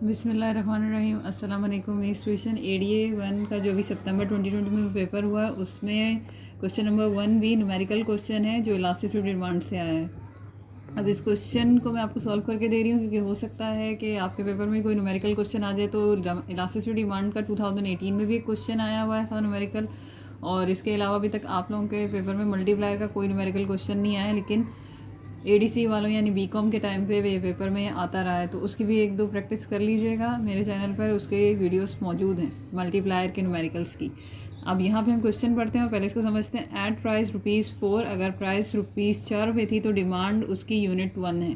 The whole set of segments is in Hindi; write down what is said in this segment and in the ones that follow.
बिस्मिल्लाहिर्रहमानिर्रहीम। अस्सलाम वालेकुम। मेरी सिचुएशन एडीए 1 का जो अभी सितंबर 2020 में पेपर हुआ है उसमें question number 1B numerical question है जो इलास्टिसिटी डिमांड से आया है। अब इस क्वेश्चन को मैं आपको सॉल्व करके दे रही हूँ क्योंकि हो सकता है कि आपके पेपर में कोई न्यूमेरिकल क्वेश्चन आ जाए। तो इलास्टिसिटी डिमांड का 2018 में भी एक क्वेश्चन आया हुआ था न्यूमेरिकल, और इसके अलावा अभी तक आप लोगों के पेपर में मल्टीप्लायर का कोई न्यूमेरिकल क्वेश्चन नहीं आया, लेकिन एडीसी वालों यानी बीकॉम के टाइम पे पेपर में आता रहा है, तो उसकी भी एक दो प्रैक्टिस कर लीजिएगा। मेरे चैनल पर उसके वीडियोस मौजूद हैं मल्टीप्लायर के न्यूमेरिकल्स की। अब यहाँ पे हम क्वेश्चन पढ़ते हैं और पहले इसको समझते हैं। एट प्राइस ₹4, अगर प्राइस ₹4 थी तो डिमांड उसकी यूनिट 1 है।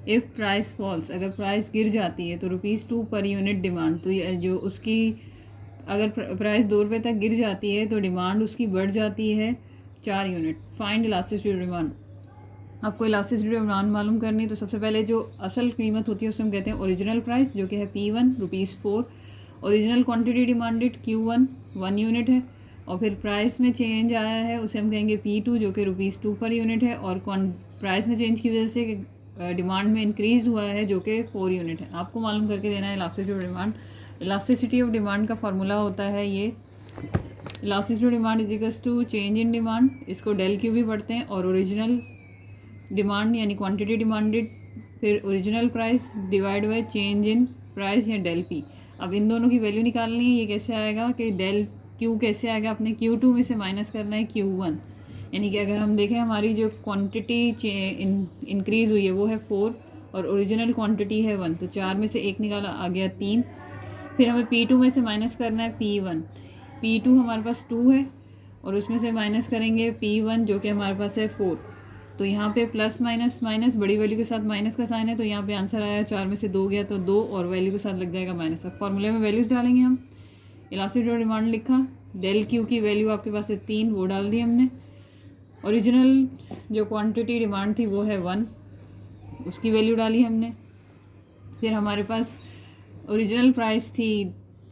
इफ़ प्राइस फॉल्स, अगर प्राइस गिर जाती है तो ₹2 पर यूनिट डिमांड, तो जो उसकी अगर प्राइस ₹2 तक गिर जाती है तो डिमांड उसकी बढ़ जाती है 4 यूनिट। Find elasticity demand. आपको इलास्टिसिटी डिमांड मालूम करनी है तो सबसे पहले जो असल कीमत होती है उसमें हम कहते हैं ओरिजिनल प्राइस, जो कि है P1 ₹4। Original quantity demanded Q1 1 unit है, और फिर प्राइस में चेंज आया है उसे हम कहेंगे P2 जो कि ₹2 पर यूनिट है, और प्राइस में चेंज की वजह से डिमांड में इंक्रीज़ हुआ है जो कि 4 यूनिट है। आपको मालूम करके देना है elasticity of demand. Elasticity of demand का फार्मूला होता है ये, elasticity demand equals to change in demand, इसको डेल क्यू भी पढ़ते हैं, और ओरिजिनल डिमांड यानी क्वांटिटी डिमांडेड फिर original price divide by change in price या डेल पी। अब इन दोनों की वैल्यू निकालनी है। ये कैसे आएगा कि डेल क्यू कैसे आएगा, अपने Q2 में से माइनस करना है Q1, यानी कि अगर हम देखें हमारी जो क्वांटिटी इंक्रीज़ हुई है वो है 4 और ओरिजिनल क्वांटिटी है 1, तो 4 में से 1 निकाला आ गया 3। फिर हमें P2 में से माइनस करना है P1। P2 हमारे पास 2 है और उसमें से माइनस करेंगे P1 जो कि हमारे पास है 4। तो यहाँ पे प्लस माइनस माइनस बड़ी वैल्यू के साथ माइनस का साइन है, तो यहाँ पे आंसर आया 4 में से 2 गया तो 2 और वैल्यू के साथ लग जाएगा माइनस। अब फॉर्मूले में वैल्यूज़ डालेंगे हम। इलास्टिसिटी डिमांड लिखा, डेल क्यू की वैल्यू आपके पास है 3, वो डाल दी हमने। ओरिजिनल जो क्वांटिटी डिमांड थी वो है 1, उसकी वैल्यू डाली हमने। फिर हमारे पास ओरिजिनल प्राइस थी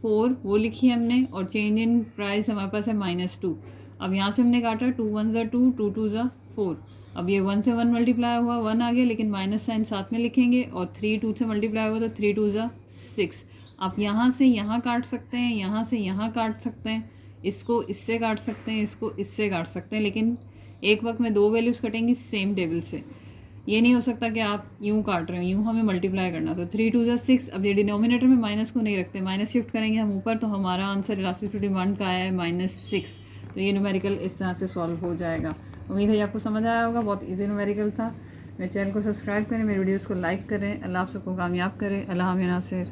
4, वो लिखी हमने, और चेंज इन प्राइस हमारे पास है -2। अब यहाँ से हमने काटा 2 1 ज़ा 2, 2 2 ज़ा 4। अब ये 1 से 1 मल्टीप्लाई हुआ 1 आ गया, लेकिन माइनस साइन साथ में लिखेंगे, और 3 2 से मल्टीप्लाई हुआ तो 3 2 ज़ा 6। आप यहाँ से यहाँ काट सकते हैं, यहाँ से यहाँ काट सकते हैं, इसको इससे काट सकते हैं, इसको इससे काट सकते हैं, लेकिन एक वक्त में दो वैल्यूज़ कटेंगी सेम टेबल से। ये नहीं हो सकता कि आप यूँ काट रहे हो, यूँ हमें मल्टीप्लाई करना। तो 3 2 ज़ा 6। अब ये डिनोमिनेटर में माइनस को नहीं रखते, माइनस शिफ्ट करेंगे हम ऊपर, तो हमारा आंसर इलास्टिसिटी डिमांड का आया है -6। तो ये न्यूमेरिकल इस तरह से सॉल्व हो जाएगा। उम्मीद है आपको समझ आया होगा, बहुत इजी न्यूमेरिकल था। मेरे चैनल को सब्सक्राइब करें, मेरे वीडियोस को लाइक करें। अल्लाह आप सबको कामयाब करें। अल्लाह नासिर।